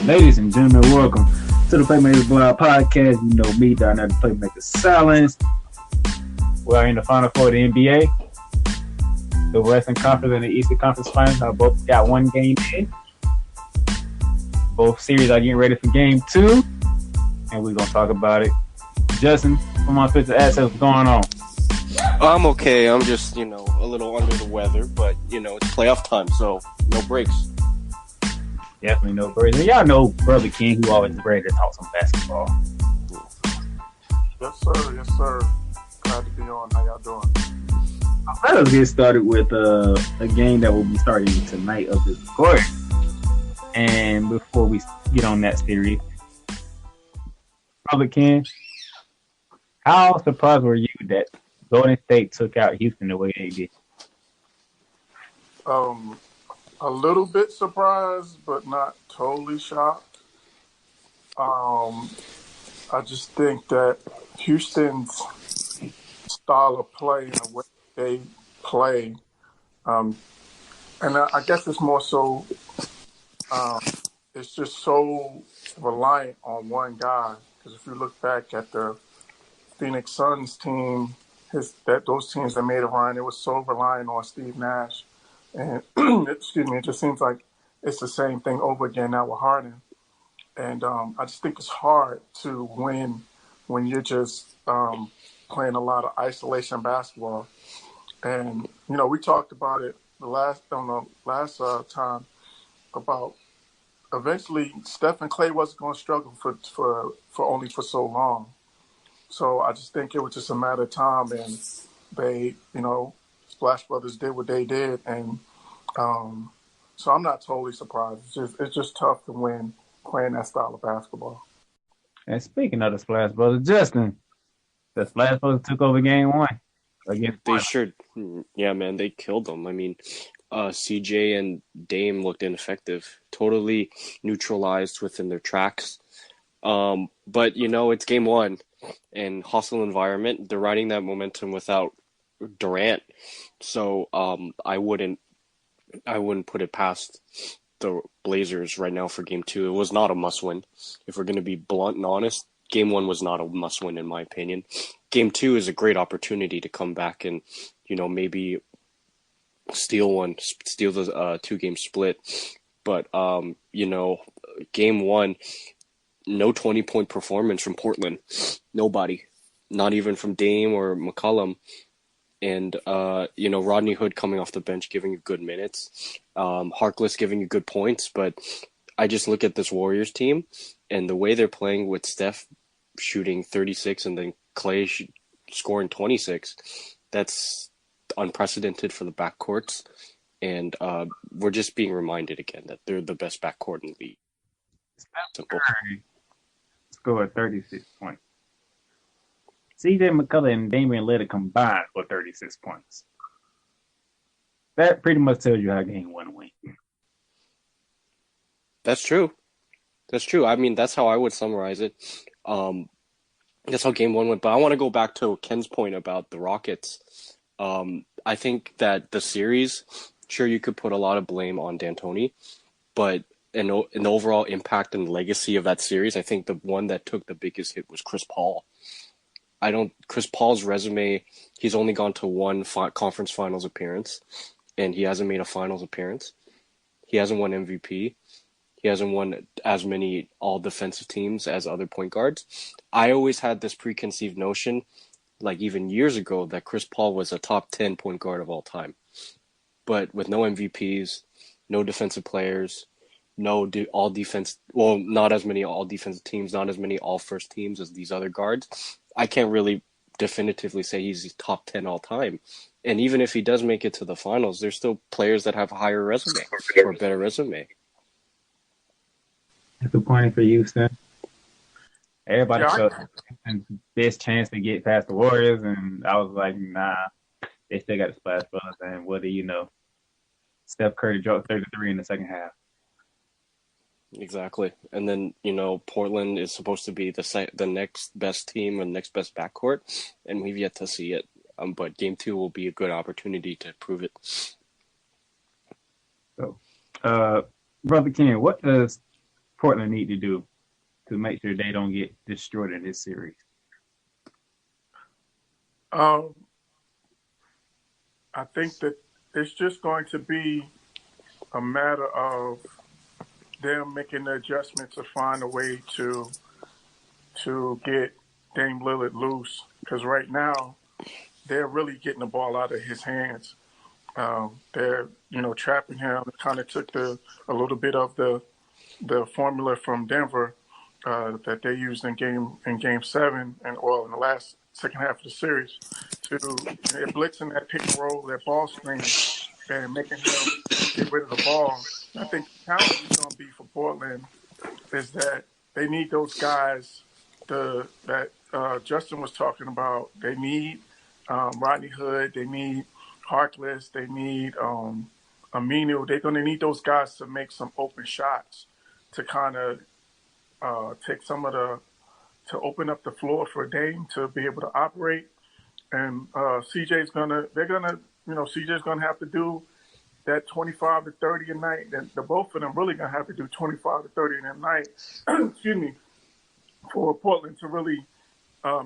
Ladies and gentlemen, welcome to the Playmakers Blog Podcast. You know me, down at the Playmakers Silence. We are in the Final Four of the NBA. The Western Conference and the Eastern Conference Finals have both got one game in. Both series are getting ready for game 2, and we're going to talk about it. Justin, from on Twitter, ask us what's going on. I'm okay. I'm just, a little under the weather, but, it's playoff time, so no breaks. Definitely no breaks. And y'all know Brother King, who always ready to talk some basketball. Yes, sir. Yes, sir. Glad to be on. How y'all doing? Let us get started with a game that will be starting tonight of this recording. And before we get on that series, Brother King, how surprised were you that Golden State took out Houston the way they did? A little bit surprised, but not totally shocked. I just think that Houston's style of play and the way they play, and I guess it's more so, it's just so reliant on one guy. Because if you look back at the Phoenix Suns team, those teams that made a run, it was so reliant on Steve Nash. And it just seems like it's the same thing over again now with Harden. And I just think it's hard to win when you're just playing a lot of isolation basketball. And we talked about it the last time about eventually Steph and Clay wasn't going to struggle for only for so long. So I just think it was just a matter of time, and they, Splash Brothers did what they did, and so I'm not totally surprised. It's just tough to win playing that style of basketball. And speaking of the Splash Brothers, Justin, the Splash Brothers took over game 1 against. They sure, yeah, man, they killed them. I mean, CJ and Dame looked ineffective, totally neutralized within their tracks. But it's game 1 and hostile environment. They're riding that momentum without Durant, so I wouldn't put it past the Blazers right now for game 2. It was not a must-win. If we're going to be blunt and honest, game 1 was not a must-win in my opinion. Game 2 is a great opportunity to come back and, maybe steal the 2-game split. But, game 1, no 20-point performance from Portland. Nobody. Not even from Dame or McCollum. And, Rodney Hood coming off the bench, giving you good minutes. Harkless giving you good points. But I just look at this Warriors team and the way they're playing with Steph shooting 36 and then Clay scoring 26. That's unprecedented for the backcourts. And we're just being reminded again that they're the best backcourt in the league. Simple. Scored 36 points. CJ McCullough and Damian Lillard combined for 36 points. That pretty much tells you how game 1 went. That's true. I mean, that's how I would summarize it. That's how game 1 went. But I want to go back to Ken's point about the Rockets. I think that the series, sure, you could put a lot of blame on D'Antoni, but in the overall impact and legacy of that series, I think the one that took the biggest hit was Chris Paul. Chris Paul's resume, he's only gone to one conference finals appearance, and he hasn't made a finals appearance. He hasn't won MVP. He hasn't won as many all-defensive teams as other point guards. I always had this preconceived notion, like even years ago, that Chris Paul was a top 10 point guard of all time. But with no MVPs, no defensive players, no all defense, well, not as many all defensive teams, not as many all first teams as these other guards, I can't really definitively say he's top 10 all time. And even if he does make it to the finals, there's still players that have a higher resume or a better resume. Disappointing for Houston. Everybody felt best chance to get past the Warriors, and I was like, nah, they still got the Splash Brothers. And what do you know? Steph Curry dropped 33 in the second half. Exactly. And then, Portland is supposed to be the next best team and next best backcourt, and we've yet to see it. But game 2 will be a good opportunity to prove it. So, Brother Ken, what does Portland need to do to make sure they don't get destroyed in this series? Um, I think that it's just going to be a matter of them making the adjustment to find a way to get Dame Lillard loose. Because right now they're really getting the ball out of his hands. They're trapping him. Kind of took a little bit of the formula from Denver that they used in game 7 and in the last second half of the series to blitzing that pick and roll, that ball screen, and making him get rid of the ball. And I think the challenge is going to be for Portland is that they need those guys that Justin was talking about. They need Rodney Hood. They need Harkless. They need Aminu. They're going to need those guys to make some open shots to kind of take some of to open up the floor for Dame to be able to operate. And CJ's gonna have to do that 25 to 30 a night. And the both of them really gonna have to do 25 to 30 a night. Excuse me, for Portland to really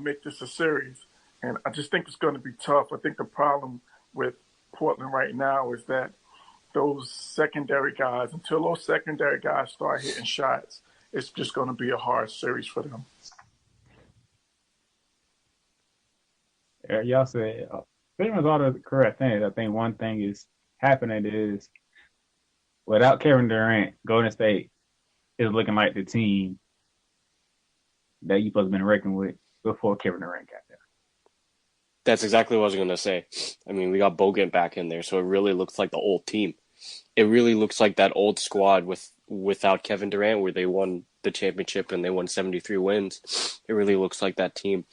make this a series. And I just think it's going to be tough. I think the problem with Portland right now is that those secondary guys, until those secondary guys start hitting shots, it's just going to be a hard series for them. Y'all said pretty much all the correct things. I think one thing is happening is without Kevin Durant, Golden State is looking like the team that you supposed to been reckoning with before Kevin Durant got there. That's exactly what I was going to say. I mean, we got Bogut back in there, so it really looks like the old team. It really looks like that old squad without Kevin Durant, where they won the championship and they won 73 wins. It really looks like that team.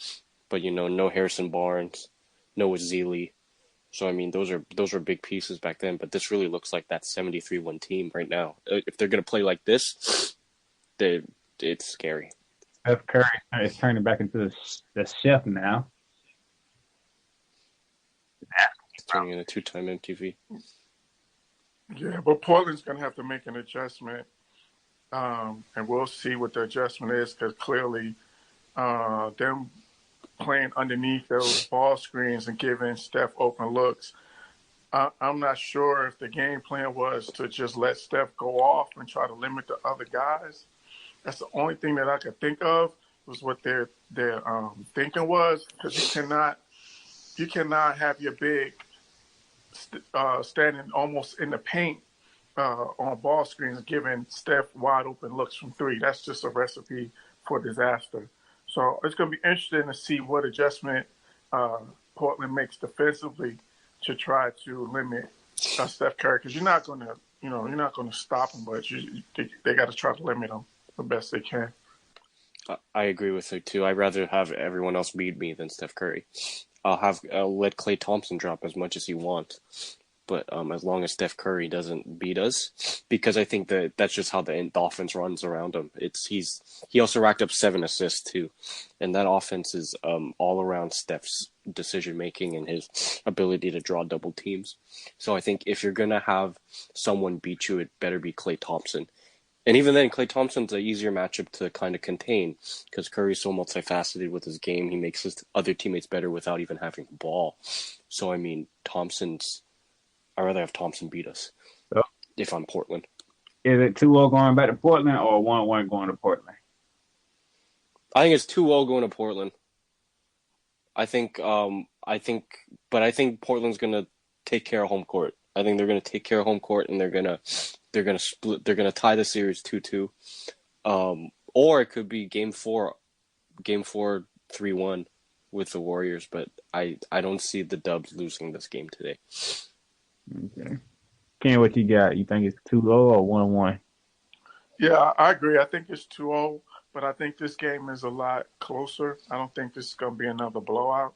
But no Harrison Barnes, no Ezeli. So I mean, those are big pieces back then. But this really looks like that 73-win team right now. If they're going to play like this, it's scary. Steph Curry is turning back into the chef now. He's turning into two-time MTV. Yeah, but Portland's going to have to make an adjustment, and we'll see what the adjustment is because clearly them playing underneath those ball screens and giving Steph open looks. I'm not sure if the game plan was to just let Steph go off and try to limit the other guys. That's the only thing that I could think of was what their thinking was, because you cannot have your big standing almost in the paint on ball screens giving Steph wide open looks from three. That's just a recipe for disaster. So it's going to be interesting to see what adjustment Portland makes defensively to try to limit Steph Curry, because you're not going to stop him, but they got to try to limit him the best they can. I agree with you too. I'd rather have everyone else beat me than Steph Curry. I'll let Klay Thompson drop as much as he wants, but as long as Steph Curry doesn't beat us, because I think that's just how the offense runs around him. He also racked up 7 assists too, and that offense is all around Steph's decision making and his ability to draw double teams. So I think if you're gonna have someone beat you, it better be Klay Thompson. And even then, Klay Thompson's an easier matchup to kind of contain because Curry's so multifaceted with his game. He makes his other teammates better without even having the ball. So, I mean, I'd rather have Thompson beat us if I'm Portland. Is it 2-0 going back to Portland or 1-1 going to Portland? I think it's 2-0 going to Portland. I think Portland's going to take care of home court. I think they're going to take care of home court and they're going to split. They're going to tie the series 2-2, or it could be game 4, 3-1 with the Warriors. But I don't see the Dubs losing this game today. Okay, Ken, what you got? You think it's 2-0 or 1-1? Yeah, I agree. I think it's 2-0, but I think this game is a lot closer. I don't think this is going to be another blowout.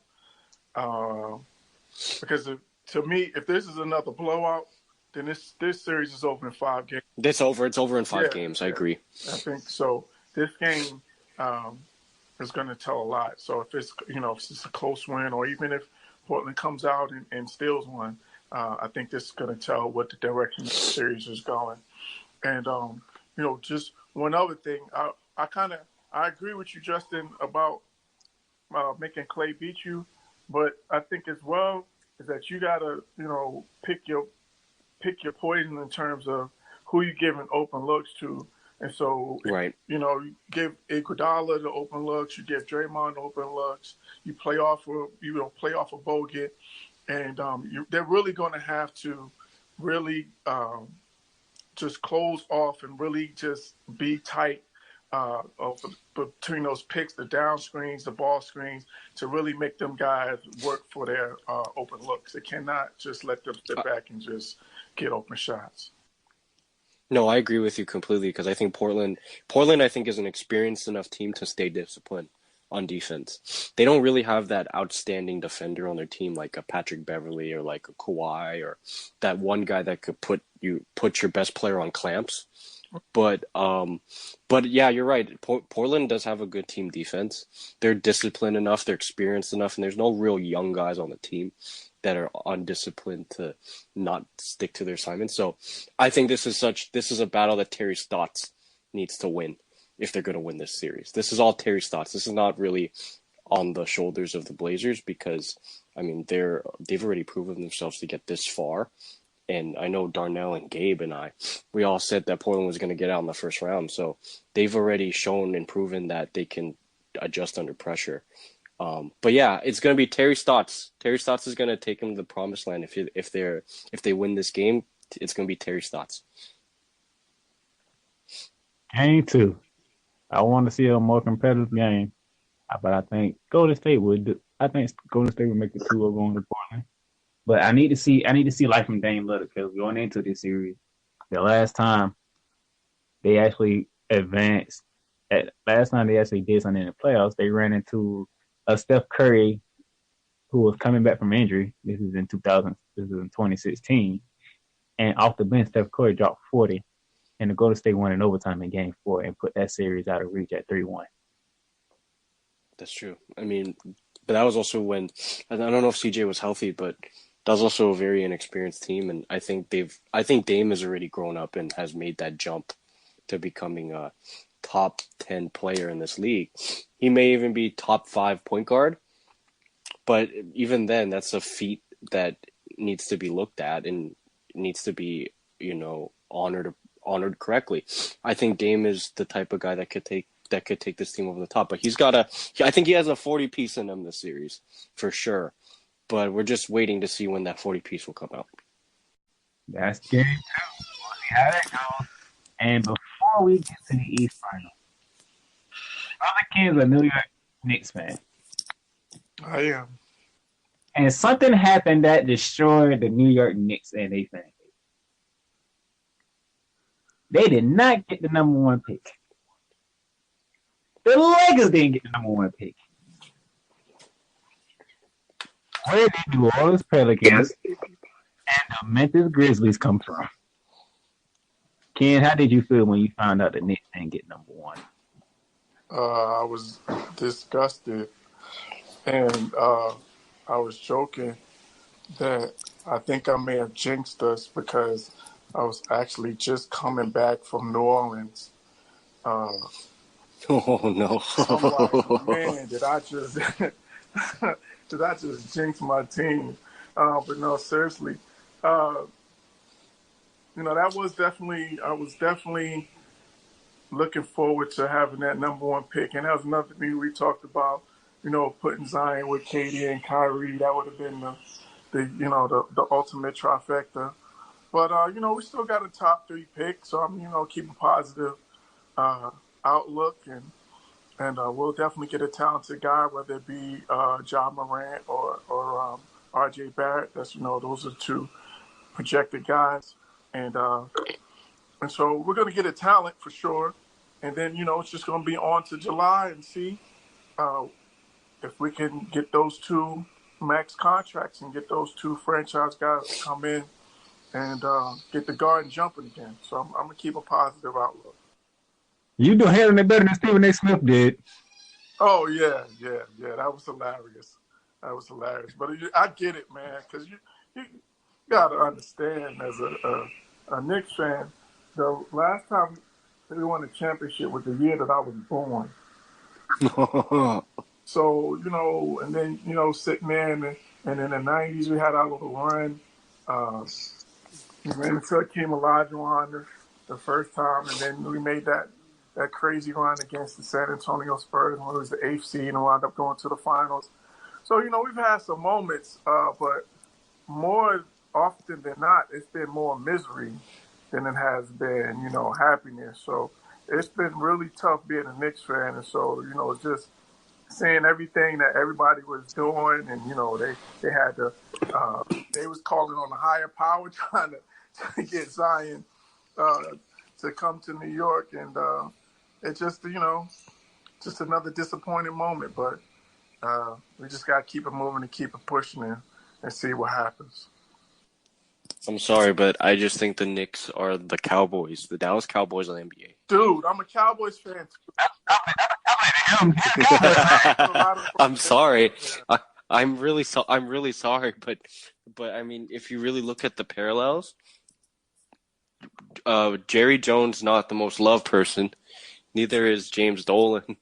Because to me, if this is another blowout, then this series is over in 5 games. It's over in 5 games. I agree. I think so. This game is going to tell a lot. So if it's a close win, or even if Portland comes out and steals one, I think this is going to tell what the direction of the series is going. And just one other thing. I agree with you, Justin, about making Clay beat you, but I think as well is that you gotta pick your poison in terms of who you giving open looks to. And so, Right. you give Iguodala the open looks, you give Draymond open looks, you play off of Bogut, and they're really going to have to really just close off and really just be tight between those picks, the down screens, the ball screens, to really make them guys work for their open looks. They cannot just let them step back and just get open shots. No, I agree with you completely because I think I think is an experienced enough team to stay disciplined on defense. They don't really have that outstanding defender on their team like a Patrick Beverly or like a Kawhi or that one guy that could put your best player on clamps. But yeah, you're right. Portland does have a good team defense. They're disciplined enough, they're experienced enough, and there's no real young guys on the team that are undisciplined to not stick to their assignments. So I think this is a battle that Terry Stotts needs to win if they're going to win this series. This is all Terry Stotts. This is not really on the shoulders of the Blazers because I mean they've already proven themselves to get this far. And I know Darnell and Gabe and we all said that Portland was going to get out in the first round. So they've already shown and proven that they can adjust under pressure. But yeah, it's going to be Terry Stotts. Terry Stotts is going to take them to the promised land. If they win this game, it's going to be Terry Stotts. Game 2. I want to see a more competitive game, but I think Golden State would. I think Golden State would make the 2-0 going to Portland. But I need to see life from Dame Lillard because going into this series, the last time they actually advanced, last time they actually did something in the playoffs, they ran into a Steph Curry who was coming back from injury. This is in 2016, and off the bench, Steph Curry dropped 40, and the Golden State won in overtime in Game 4 and put that series out of reach at 3-1. That's true. I mean, but that was also when I don't know if CJ was healthy, but that was also a very inexperienced team, and I think Dame has already grown up and has made that jump to becoming a top 10 player in this league. He may even be top 5 point guard, but even then, that's a feat that needs to be looked at and needs to be, honored correctly. I think Dame is the type of guy that could take this team over the top, but I think he has a 40 piece in him this series for sure. But we're just waiting to see when that 40 piece will come out. That's Game 2. We'll see how that goes. And before we get to the East Final, Brother Ken's a New York Knicks fan. I am. And something happened that destroyed the New York Knicks and they fan base. They did not get the number 1 pick. The Lakers didn't get the number 1 pick. Where did New Orleans Pelicans and the Memphis Grizzlies come from? Ken, how did you feel when you found out the Knicks didn't get number 1? I was disgusted, and I was joking that I think I may have jinxed us because I was actually just coming back from New Orleans. Oh no! I'm like, man, did I just jinx my team? But no, seriously, that was definitely. I was definitely looking forward to having that number 1 pick, and that was another thing we talked about. Putting Zion with KD and Kyrie, that would have been the ultimate trifecta. But we still got a top 3 pick, so I'm keeping positive outlook, and we'll definitely get a talented guy, whether it be John Morant or R.J. Barrett. Those are 2 projected guys, and so we're going to get a talent for sure. And then it's just going to be on to July and see if we can get those 2 max contracts and get those 2 franchise guys to come in and get the Garden jumping again. So I'm going to keep a positive outlook. You do handling it better than Stephen A. Smith did. Oh, yeah. That was hilarious. But I get it, man, because you got to understand as a Knicks fan, the last time we won the championship was the year that I was born. So, and then, sitting there and in the 90s, we had our little run. Uh, we ran until King Olajuwon the first time, and then we made that crazy run against the San Antonio Spurs when it was the eighth seed and wound up going to the finals. So, we've had some moments, but more often than not, it's been more misery than it has been, happiness. So it's been really tough being a Knicks fan. And so, just seeing everything that everybody was doing and, they had to, they was calling on a higher power trying to get Zion to come to New York. And it's just, just another disappointing moment. But we just got to keep it moving and keep it pushing and see what happens. I'm sorry, but I just think the Knicks are the Cowboys, the Dallas Cowboys of the NBA. Dude, I'm a Cowboys fan too. I'm sorry. I'm really sorry, but I mean, if you really look at the parallels, Jerry Jones not the most loved person. Neither is James Dolan.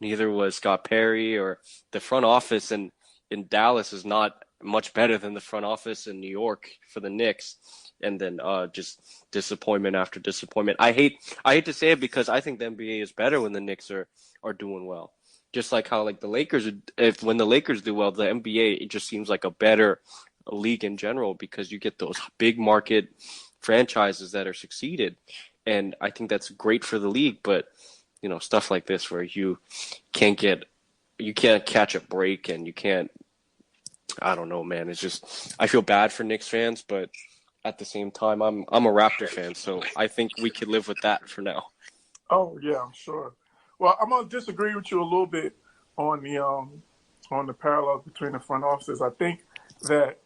Neither was Scott Perry, or the front office in Dallas is not much better than the front office in New York for the Knicks. And then just disappointment after disappointment. I hate to say it because I think the NBA is better when the Knicks are doing well. Just like how like the Lakers, when the Lakers do well, the NBA, it just seems like a better league in general because you get those big market franchises that are succeeded. And I think that's great for the league, but stuff like this where you can't catch a break and you can't, I don't know, man. It's just, I feel bad for Knicks fans, but at the same time, I'm a Raptor fan, so I think we could live with that for now. Oh yeah, I'm sure. Well, I'm gonna disagree with you a little bit on the parallels between the front offices. I think that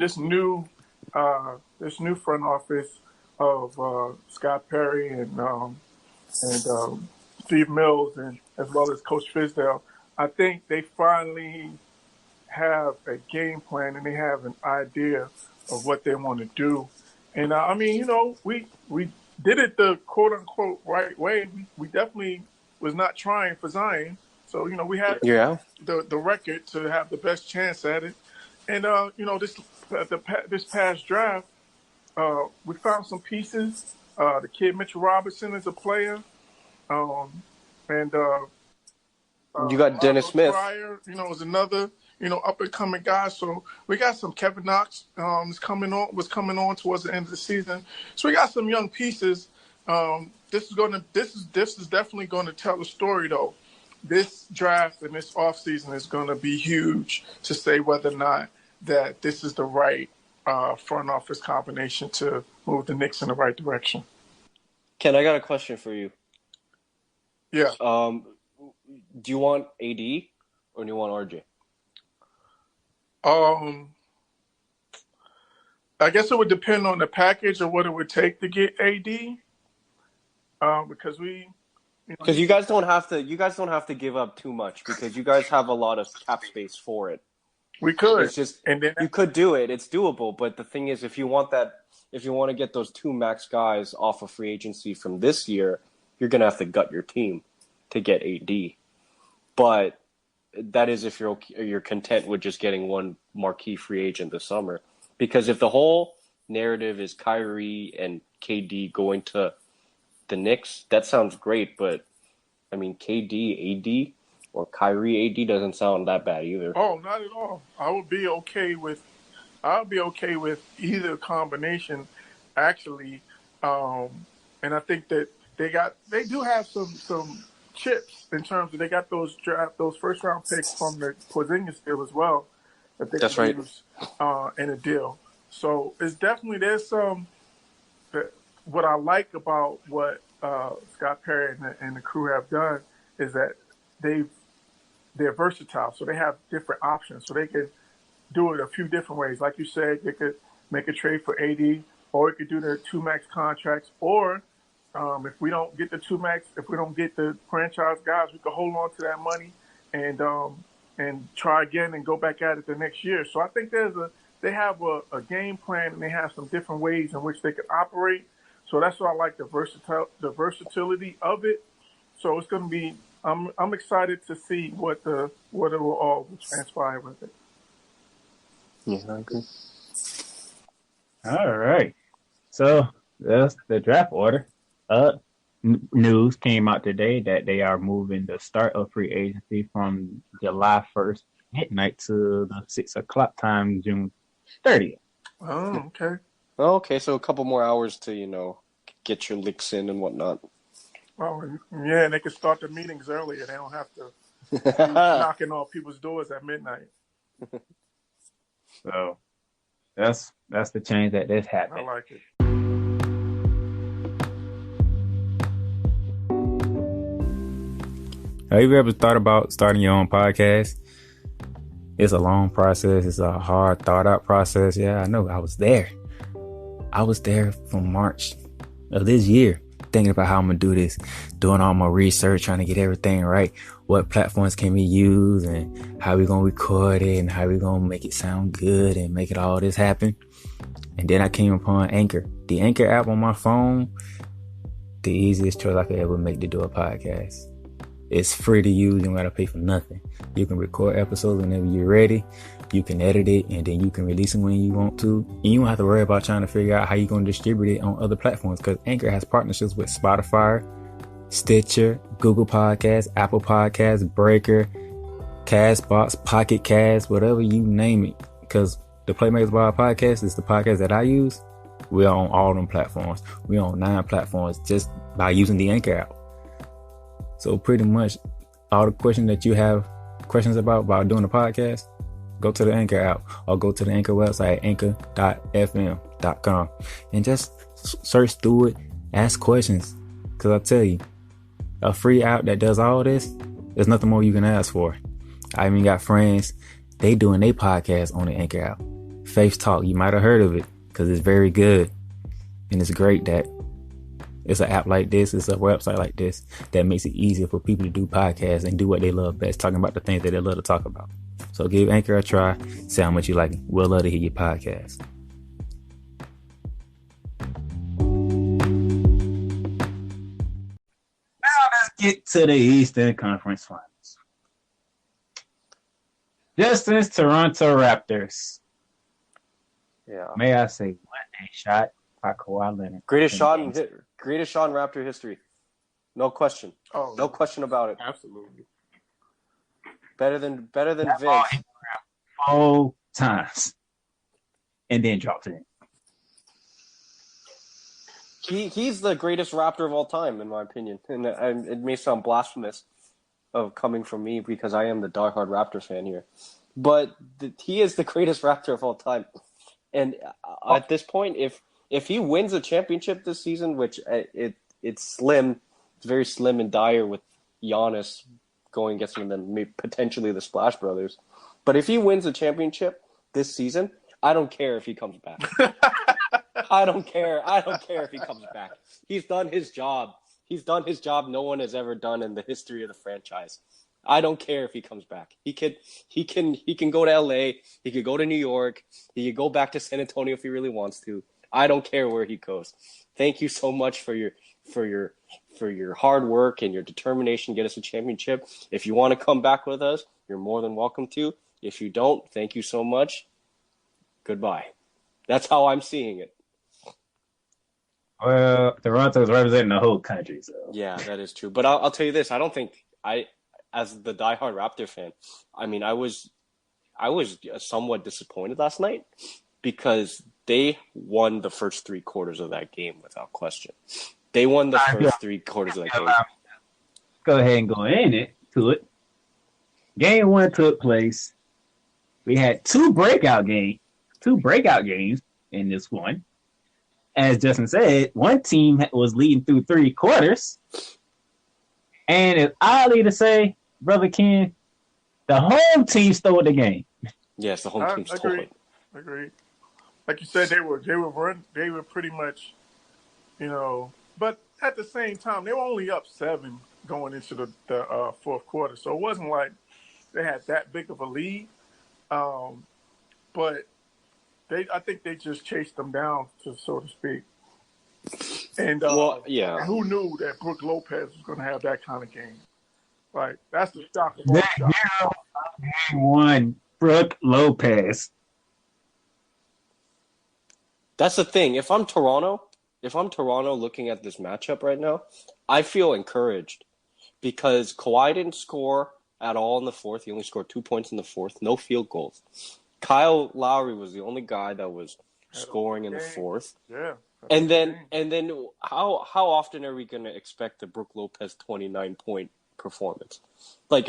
this new front office of Scott Perry and Steve Mills and as well as Coach Fizdale, I think they finally have a game plan and they have an idea of what they want to do. And I mean, we did it the quote unquote right way. We definitely was not trying for Zion. So, we had the record to have the best chance at it. And this past draft, we found some pieces. The kid Mitchell Robinson is a player. And you got Dennis Smith. Pryor, is another, up and coming guy. So we got some Kevin Knox was coming on towards the end of the season. So we got some young pieces. This is definitely going to tell a story though. This draft and this offseason is going to be huge to say whether or not that this is the right front office combination to move the Knicks in the right direction. Ken, I got a question for you. Yeah. Do you want AD or do you want RJ? I guess it would depend on the package or what it would take to get AD. Because you guys don't have to give up too much because you guys have a lot of cap space for it. We could. It's just you could do it. It's doable. But the thing is, if you want to get those two max guys off of free agency from this year, you're gonna have to gut your team to get AD. But that is if you're content with just getting one marquee free agent this summer. Because if the whole narrative is Kyrie and KD going to the Knicks, that sounds great. But I mean, KD, AD, or Kyrie, AD doesn't sound that bad either. Oh, not at all. I would be okay with either combination, actually. And I think that they do have some chips in terms of they got those first round picks from the Porzingis deal as well that they can use in a deal. So it's definitely there's some. What I like about what Scott Perry and the crew have done is that they're versatile, so they have different options, so they can do it a few different ways. Like you said, they could make a trade for AD, or it could do the two max contracts, or if we don't get the two max, if we don't get the franchise guys, we could hold on to that money and try again and go back at it the next year. So I think they have a game plan and they have some different ways in which they can operate. So that's why I like the versatility of it. So it's going to be. I'm excited to see what it will all transpire with it. Yeah, I agree. All right. So that's the draft order. News came out today that they are moving the start of free agency from July 1st midnight to the 6 o'clock time, June 30th. Oh, okay. Okay, so a couple more hours to get your licks in and whatnot. Oh, yeah, and they can start the meetings earlier. They don't have to be knocking on people's doors at midnight. So that's the change that this I happened. like it. Have you ever thought about starting your own podcast? It's a long process. It's a hard, thought out process. Yeah, I know. I was there. I was there from March of this year, thinking about how I'm going to do this, doing all my research, trying to get everything right. What platforms can we use and how we going to record it and how we going to make it sound good and make it all this happen. And then I came upon Anchor. The Anchor app on my phone, the easiest choice I could ever make to do a podcast. It's free to use. You don't got to pay for nothing. You can record episodes whenever you're ready. You can edit it and then you can release them when you want to. And you don't have to worry about trying to figure out how you're going to distribute it on other platforms because Anchor has partnerships with Spotify, Stitcher, Google Podcasts, Apple Podcasts, Breaker, Castbox, Pocket Cast, whatever you name it. Because the Playmakers Bar podcast is the podcast that I use. We're on all them platforms. We're on 9 platforms just by using the Anchor app. So pretty much all the questions that you have questions about doing a podcast, go to the Anchor app or go to the Anchor website, anchor.fm.com, and just search through it, ask questions. Because I tell you, a free app that does all this, there's nothing more you can ask for. I even got friends, they doing their podcast on the Anchor app. Faith Talk, you might have heard of it because it's very good. And it's great that it's an app like this, it's a website like this that makes it easier for people to do podcasts and do what they love best, talking about the things that they love to talk about. So give Anchor a try, see how much you like it. We'll love to hear your podcast. Now let's get to the Eastern Conference Finals. Justin's Toronto Raptors. Yeah. May I say, what a shot by Kawhi Leonard. Greatest shot in Raptor history. No question. Oh, No question about it. absolutely. Better than That ball Vince. hit the ground 4 times and then drops it in. He's the greatest Raptor of all time, in my opinion. And it may sound blasphemous of coming from me because I am the diehard Raptor fan here. But he is the greatest Raptor of all time. And at this point, if he wins a championship this season, which it's slim, it's very slim and dire with Giannis going against him and then potentially the Splash Brothers. But if he wins a championship this season, I don't care if he comes back. I don't care if he comes back. He's done his job. He's done his job no one has ever done in the history of the franchise. I don't care if he comes back. He can go to LA. He could go to New York. He could go back to San Antonio if he really wants to. I don't care where he goes. Thank you so much for your hard work and your determination to get us a championship. If you want to come back with us, you're more than welcome to. If you don't, thank you so much. Goodbye. That's how I'm seeing it. Well, Toronto's representing the whole country, so Yeah, that is true. But I'll tell you this: I don't think as the diehard Raptor fan, I mean, I was somewhat disappointed last night because they won the first 3 quarters of that game without question. They won the first 3 quarters of that game. Go ahead and go into it. Game 1 took place. We had 2 breakout games in this one. As Justin said, one team was leading through 3 quarters. And it's oddly to say, Brother Ken, the home team stole the game. Yes, the home team stole it. Agreed. Like you said, they were pretty much, but at the same time, they were only up 7 going into the fourth quarter. So it wasn't like they had that big of a lead. But I think they just chased them down, so to speak. And yeah. who knew that Brook Lopez was going to have that kind of game? Like, that's the shock of all That shocks. hero of game one, Brook Lopez. That's the thing. If I'm Toronto looking at this matchup right now, I feel encouraged because Kawhi didn't score at all in the fourth. He only scored 2 points in the fourth, no field goals. Kyle Lowry was the only guy that was scoring in the fourth. Yeah. And then how often are we going to expect the Brook Lopez 29-point performance? Like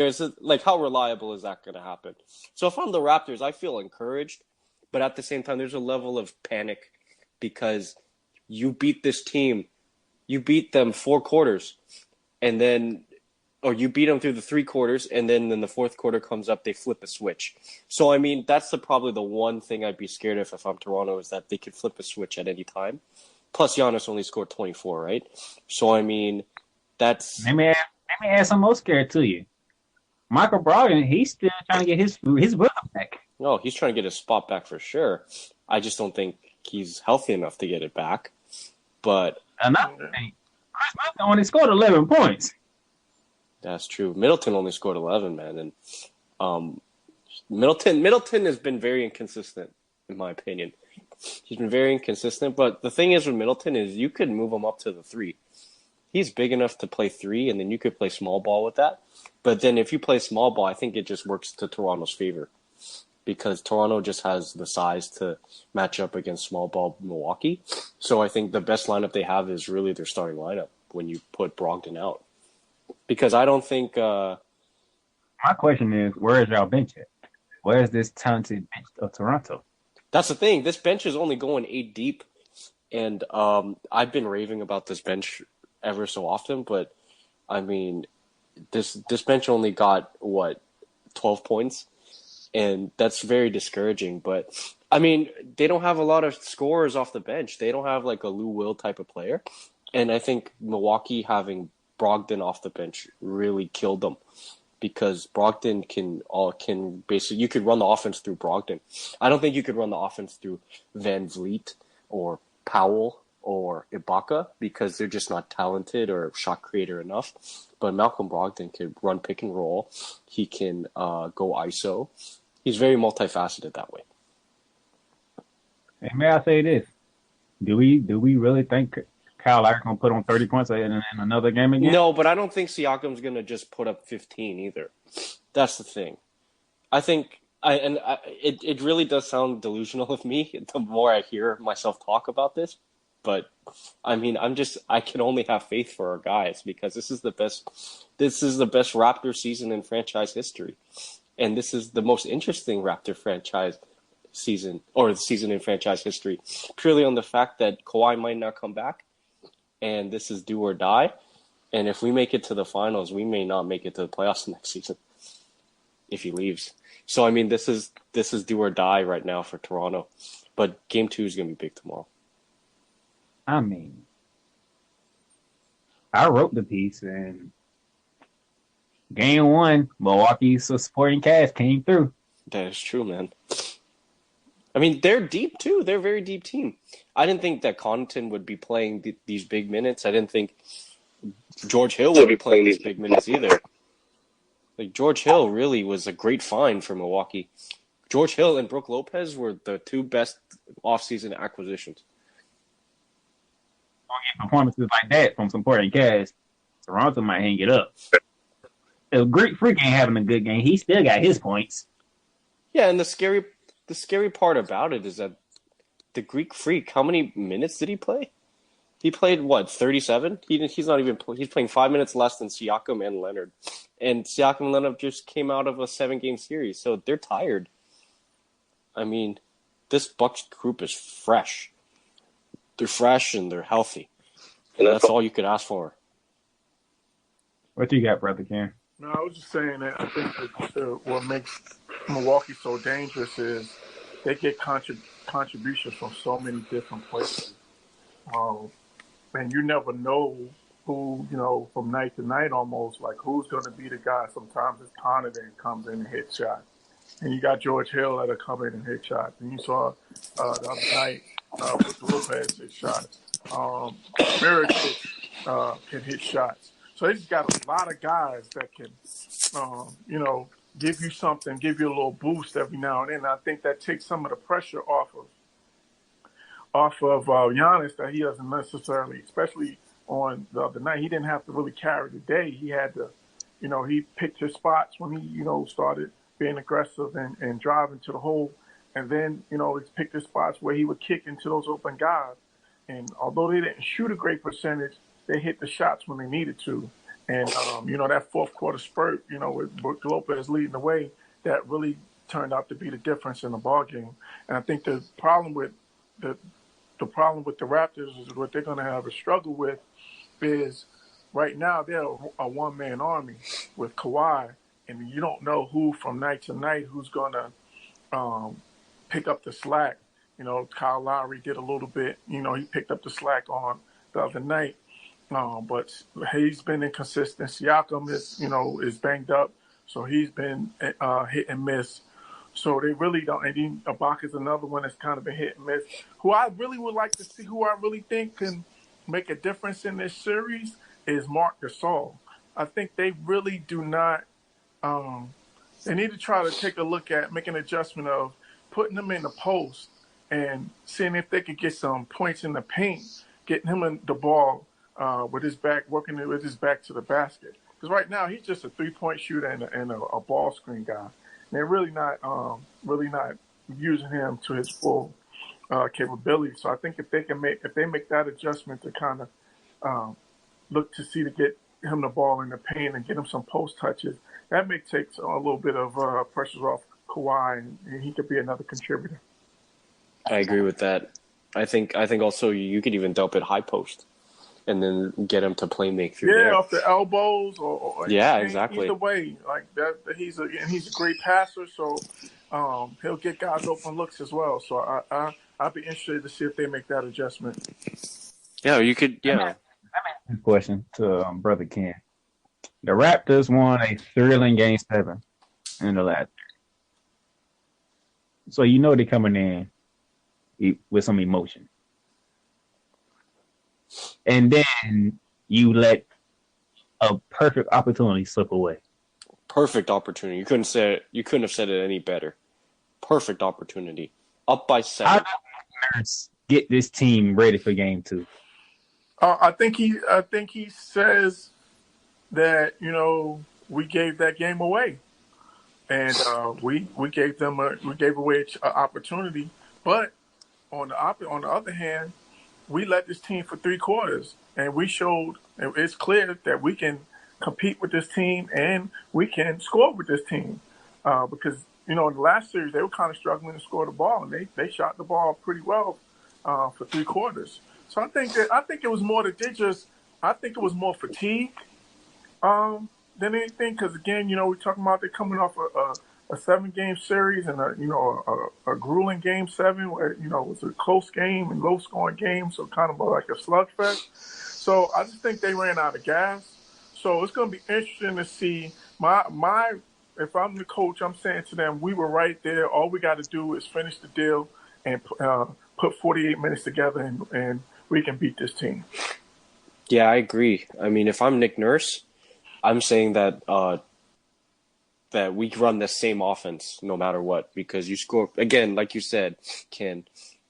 how reliable is that going to happen? So if I'm the Raptors, I feel encouraged, but at the same time there's a level of panic because you beat this team. You beat them 4 quarters or you beat them through the 3 quarters, and then in the fourth quarter comes up, they flip a switch. So, I mean, that's probably the one thing I'd be scared of if I'm Toronto is that they could flip a switch at any time. Plus, Giannis only scored 24, right? So, I mean, that's... Let me add some more scare to you. Michael Brogdon, he's still trying to get his rhythm back. No, he's trying to get his spot back for sure. I just don't think he's healthy enough to get it back. But... Another thing, Chris Middleton only scored 11 points. That's true. Middleton only scored 11, man. And Middleton has been very inconsistent, in my opinion. He's been very inconsistent. But the thing is with Middleton is you could move him up to the 3. He's big enough to play 3, and then you could play small ball with that. But then if you play small ball, I think it just works to Toronto's favor because Toronto just has the size to match up against small ball Milwaukee. So I think the best lineup they have is really their starting lineup when you put Brogdon out. Because I don't think... My question is, where is y'all bench at? Where is this talented bench of Toronto? That's the thing. This bench is only going 8 deep. And I've been raving about this bench ever so often. But, I mean, this bench only got, 12 points? And that's very discouraging. But, I mean, they don't have a lot of scorers off the bench. They don't have, like, a Lou Will type of player. And I think Milwaukee having Brogdon off the bench really killed them because Brogdon can basically you could run the offense through Brogdon. I don't think you could run the offense through Van Vliet or Powell or Ibaka because they're just not talented or shot creator enough. But Malcolm Brogdon can run pick and roll. He can go ISO. He's very multifaceted that way. And may I say this? Do we really think Kyle Lowry's going to put on 30 points in another game again? No, but I don't think Siakam's going to just put up 15 either. That's the thing. I think it really does sound delusional of me the more I hear myself talk about this. But I mean, I can only have faith for our guys because this is the best Raptor season in franchise history. And this is the most interesting Raptor franchise season or the season in franchise history purely on the fact that Kawhi might not come back. And this is do or die. And if we make it to the finals, we may not make it to the playoffs next season if he leaves. So, I mean, this is do or die right now for Toronto. But Game 2 is going to be big tomorrow. I mean, I wrote the piece, and Game 1, Milwaukee's supporting cast came through. That is true, man. I mean, they're deep, too. They're a very deep team. I didn't think that Connaughton would be playing these big minutes. I didn't think George Hill would be playing these big minutes either. Like, George Hill really was a great find for Milwaukee. George Hill and Brook Lopez were the 2 best offseason acquisitions. Performances like that from supporting cast, Toronto might hang it up. If Greek Freak ain't having a good game, he still got his points. Yeah, and the scary part about it is that the Greek Freak, how many minutes did he play? He played, 37? He's not even he's playing 5 minutes less than Siakam and Leonard. And Siakam and Leonard just came out of a 7-game series, so they're tired. I mean, this Bucks group is fresh. They're fresh and they're healthy. And that's all you could ask for. What you got, Brother Ken? No, I was just saying that I think that what makes Milwaukee so dangerous is they get contributions from so many different places. And you never know who, from night to night almost, like who's going to be the guy. Sometimes it's Connaughton comes in and hit shots. And you got George Hill that'll come in and hit shots. And you saw the other night with Lopez hit shots. Mirotic can hit shots. So they just got a lot of guys that can, you know, give you something, give you a little boost every now and then. I think that takes some of the pressure off of Giannis that he doesn't necessarily, especially on the other night, he didn't have to really carry the day. He had to, you know, he picked his spots when he, you know, started being aggressive and driving to the hole. And then, you know, he picked his spots where he would kick into those open guys. And although they didn't shoot a great percentage, they hit the shots when they needed to. And, you know, that fourth quarter spurt, you know, with Brook Lopez leading the way, that really turned out to be the difference in the ball game. And I think the problem with the Raptors is what they're going to have a struggle with is right now they're a one-man army with Kawhi, and you don't know who from night to night who's going to pick up the slack. You know, Kyle Lowry did a little bit. You know, he picked up the slack on the other night, but he's been inconsistent. Siakam is banged up, so he's been hit and miss. So they really don't. And then Ibaka's another one that's kind of been hit and miss. Who I really would like to see, who I really think can make a difference in this series is Marc Gasol. I think they really do not. They need to try to take a look at, make an adjustment of putting him in the post and seeing if they could get some points in the paint, getting him in the ball with his back, working with his back to the basket. Because right now he's just a 3-point shooter and a ball screen guy. They're really not using him to his full capability. So I think if they make that adjustment to kind of look to see to get him the ball in the paint and get him some post touches, that may take a little bit of pressure off Kawhi, and he could be another contributor. I agree with that. I think also you could even dump it high post, and then get him to play make through there. Yeah, off the elbows or yeah, exactly. Either way, like that. He's a great passer, so he'll get guys open looks as well. So I'd be interested to see if they make that adjustment. Yeah, you could. Yeah. Good question to Brother Ken. The Raptors won a thrilling Game 7 in the last. So you know they're coming in with some emotion. And then you let a perfect opportunity slip away. Perfect opportunity. You couldn't have said it any better. Perfect opportunity. Up by 7. How does get this team ready for Game 2? I think he says that, you know, we gave that game away, and we gave away an opportunity. But on the other hand, we led this team for 3 quarters, and we showed it's clear that we can compete with this team and we can score with this team. Because, you know, in the last series, they were kind of struggling to score the ball, and they shot the ball pretty well for 3 quarters. So I think it was more that I think it was more fatigue than anything. Because again, you know, we're talking about they're coming off a 7-game series and a grueling Game 7 where, you know, it was a close game and low scoring game, so kind of more like a slugfest. So I just think they ran out of gas. So it's going to be interesting to see if I'm the coach, I'm saying to them, we were right there. All we got to do is finish the deal and put 48 minutes together and we can beat this team. Yeah, I agree. I mean, if I'm Nick Nurse, I'm saying that that we run the same offense no matter what, because you score again, like you said, Ken,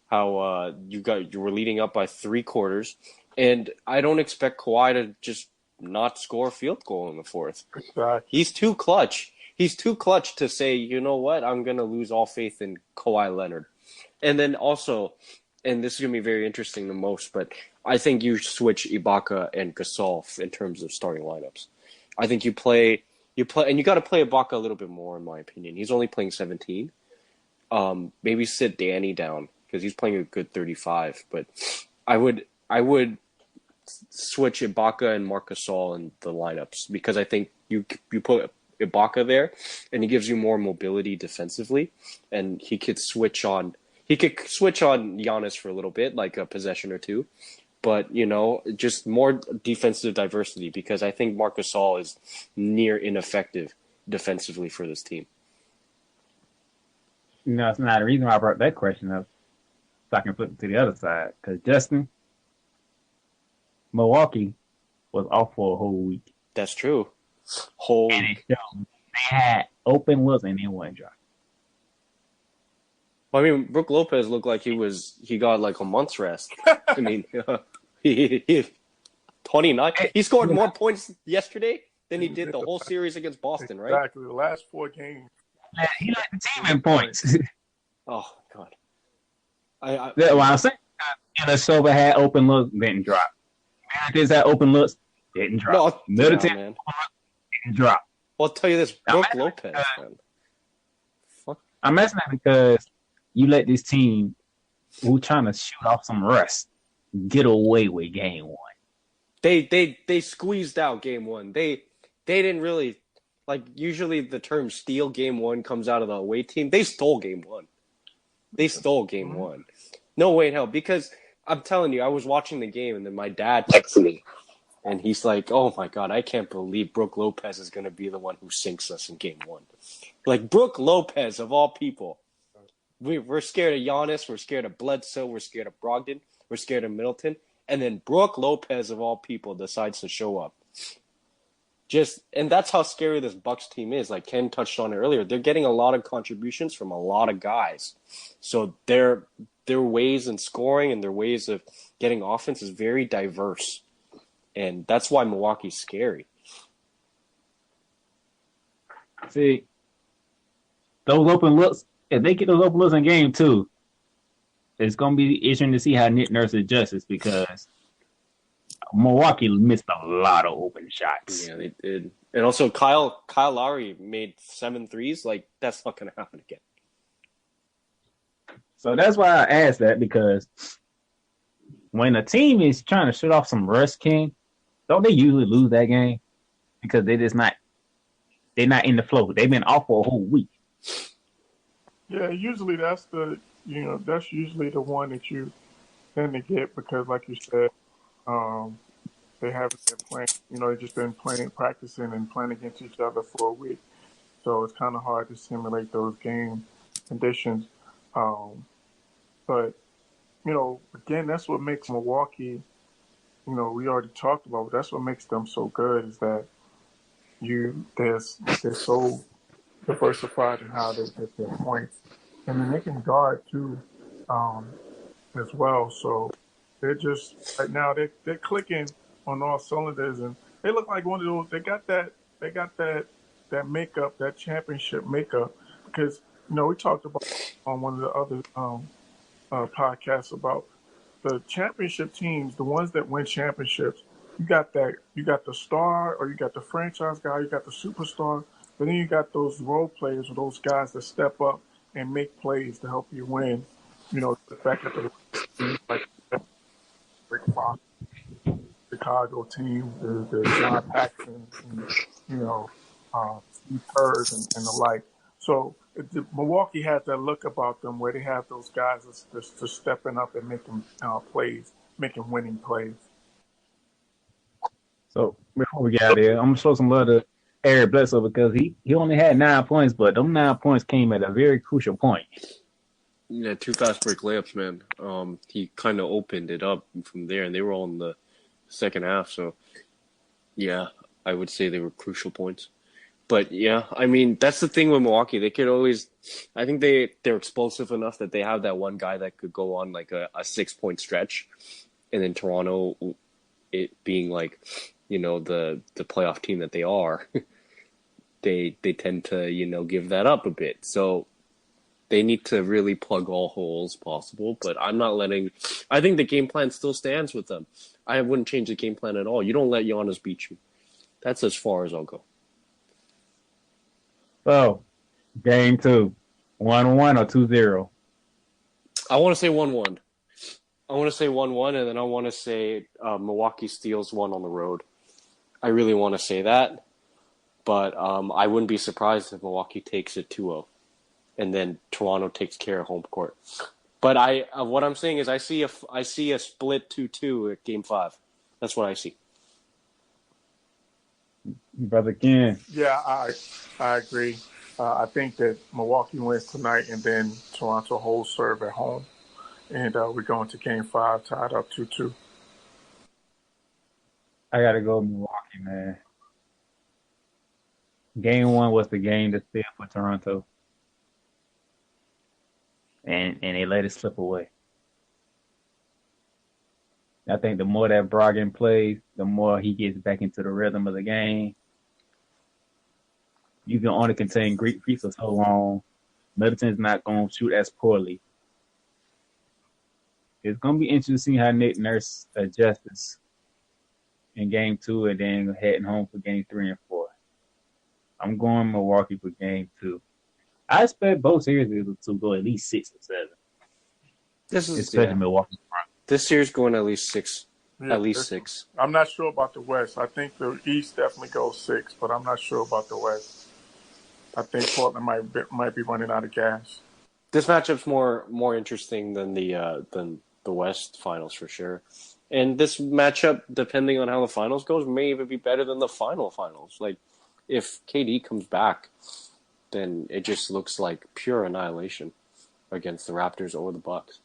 how you were leading up by 3 quarters, and I don't expect Kawhi to just not score a field goal in the fourth. He's too clutch. He's too clutch to say, you know what, I'm gonna lose all faith in Kawhi Leonard. And then also, and this is going to be very interesting the most, but I think you switch Ibaka and Gasol in terms of starting lineups. I think you play, and you got to play Ibaka a little bit more, in my opinion. He's only playing 17. Maybe sit Danny down because he's playing a good 35. But I would switch Ibaka and Marc Gasol in the lineups because I think you put Ibaka there, and he gives you more mobility defensively, and he could switch on. He could switch on Giannis for a little bit, like a possession or two. But, you know, just more defensive diversity because I think Marc Gasol is near ineffective defensively for this team. No, it's not the reason why I brought that question up. So I can flip it to the other side. Because, Justin, Milwaukee was off for a whole week. That's true. Whole And it showed. They had open looks and they wouldn't drop. Well, I mean, Brook Lopez looked like he got like a month's rest. I mean, he 29. He scored more points yesterday than he did the whole series against Boston, right? Exactly. The last 4 games. He led the team in points. Oh God. That's why I'm saying. Silva had open looks, didn't drop. This had open looks, didn't drop. Middleton man. didn't drop. Well, I'll tell you this, Brook Lopez, man. Fuck. I'm messing that because you let this team who trying to shoot off some rust get away with game 1. They squeezed out game 1. They didn't really like usually the term steal game 1 comes out of the away team. They stole game 1. They stole game 1. No way in hell, because I'm telling you, I was watching the game and then my dad texted me and he's like, "Oh my God, I can't believe Brook Lopez is going to be the one who sinks us in game 1." Like Brook Lopez of all people. We're scared of Giannis, we're scared of Bledsoe, we're scared of Brogdon, we're scared of Middleton, and then Brook Lopez of all people decides to show up. And that's how scary this Bucks team is. Like Ken touched on it earlier, they're getting a lot of contributions from a lot of guys. So their ways in scoring and their ways of getting offense is very diverse. And that's why Milwaukee's scary. See, those open looks, if they get those open looks in game 2, it's going to be interesting to see how Nick Nurse adjusts because Milwaukee missed a lot of open shots. Yeah, they did. And also Kyle Lowry made 7 threes. Like, that's not going to happen again. So that's why I asked that, because when a team is trying to shoot off some rust, King, don't they usually lose that game? Because they're not in the flow. They've been off for a whole week. Yeah, usually that's usually the one that you tend to get because, like you said, they haven't been playing. They've just been practicing and playing against each other for a week. So it's kind of hard to simulate those game conditions. But again, that's what makes Milwaukee. We already talked about. That's what makes them so good is that they're so diversified in how they get their points, and then they can guard too, as well. So they're just right now they're clicking on all cylinders, and they look like one of those. They got that makeup, that championship makeup, because we talked about on one of the other podcasts about the championship teams, the ones that win championships. You got the star, or you got the franchise guy, you got the superstar, but then you got those role players or those guys that step up and make plays to help you win. The fact that the like Rick Fox, Chicago team, the John Paxson, and, Steve Kerrs and the like. So Milwaukee has that look about them where they have those guys that's stepping up and making plays, making winning plays. So before we get out of here, I'm gonna show some love to Eric Bledsoe because he only had 9 points, but them 9 points came at a very crucial point. Yeah, 2 fast break layups, man. He kind of opened it up from there, and they were all in the second half. So, yeah, I would say they were crucial points. But yeah, I mean that's the thing with Milwaukee. They could always, I think they're explosive enough that they have that one guy that could go on like a 6-point stretch, and then Toronto, it being like, the playoff team that they are, they tend to give that up a bit. So they need to really plug all holes possible. But I'm not letting. I think the game plan still stands with them. I wouldn't change the game plan at all. You don't let Giannis beat you. That's as far as I'll go. So, game 2, 1-1 or 2-0? I want to say 1-1. I want to say 1-1, and then I want to say Milwaukee steals 1 on the road. I really want to say that, but I wouldn't be surprised if Milwaukee takes it 2-0, and then Toronto takes care of home court. But what I'm saying is I see a split 2-2 at Game 5. That's what I see. Brother Ken. Yeah, I agree. I think that Milwaukee wins tonight, and then Toronto holds serve at home. And we're going to Game 5 tied up 2-2. I gotta go Milwaukee, man. Game 1 was the game that failed for Toronto, and they let it slip away. I think the more that Brogdon plays, the more he gets back into the rhythm of the game. You can only contain Greek Freak for so long. Middleton's not going to shoot as poorly. It's going to be interesting to see how Nick Nurse adjusts in Game 2 and then heading home for Game 3 and 4. I'm going Milwaukee for Game 2. I expect both series to go at least 6 or 7. Especially Milwaukee. This series going at least 6. Yeah, at least 6. I'm not sure about the West. I think the East definitely goes 6, but I'm not sure about the West. I think Portland might be running out of gas. This matchup's more interesting than the West finals for sure. And this matchup, depending on how the finals goes, may even be better than the finals. Like, if KD comes back, then it just looks like pure annihilation against the Raptors or the Bucks.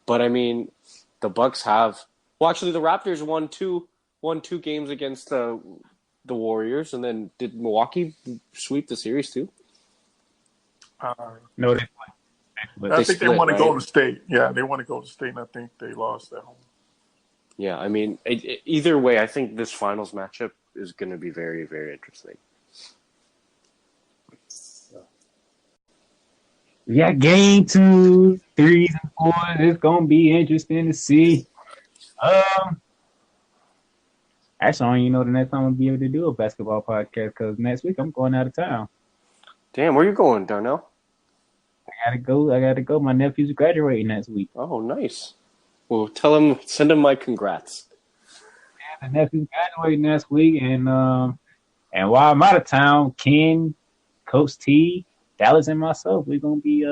But I mean, the Bucks have. Well, actually, the Raptors won two games against the Warriors, and then did Milwaukee sweep the series too? No, I think they want to go to State. Yeah, they want to go to State, and I think they lost at home. Yeah, I mean, either way, I think this finals matchup is going to be very, very interesting. We got Game 2, 3s, and 4s. It's going to be interesting to see. Actually, I don't even know the next time I'll be able to do a basketball podcast because next week I'm going out of town. Damn, where you going, Darnell? I gotta go. My nephew's graduating next week. Oh, nice. Well, send him my congrats. Yeah, the nephew's graduating next week, and while I'm out of town, Ken, Coach T, Dallas, and myself, we're gonna be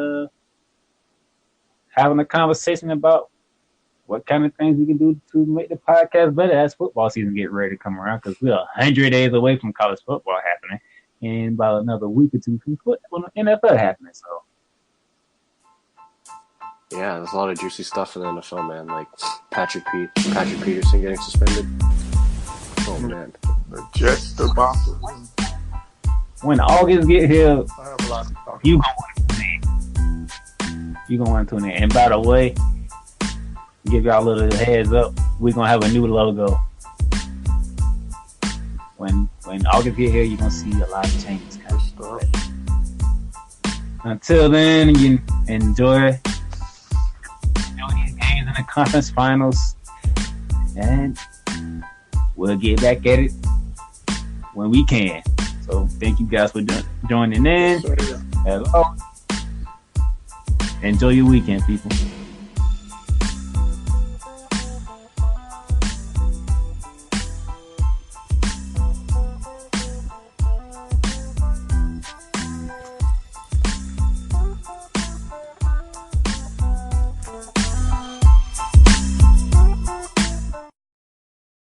having a conversation about what kind of things we can do to make the podcast better as football season get ready to come around, because we're 100 days away from college football happening and about another week or two from NFL happening. So yeah, there's a lot of juicy stuff in the NFL, man. Like Patrick Peterson getting suspended. Oh man, the Jets, the Broncos. When August get here, I have a lot to talk you gonna want to tune in. You gonna want to tune in. And by the way, give y'all a little heads up. We're gonna have a new logo. When August get here, you're gonna see a lot of changes coming. Until then, you enjoy these games in the conference finals, and we'll get back at it when we can. So thank you guys for joining in. Hello. Enjoy your weekend, people.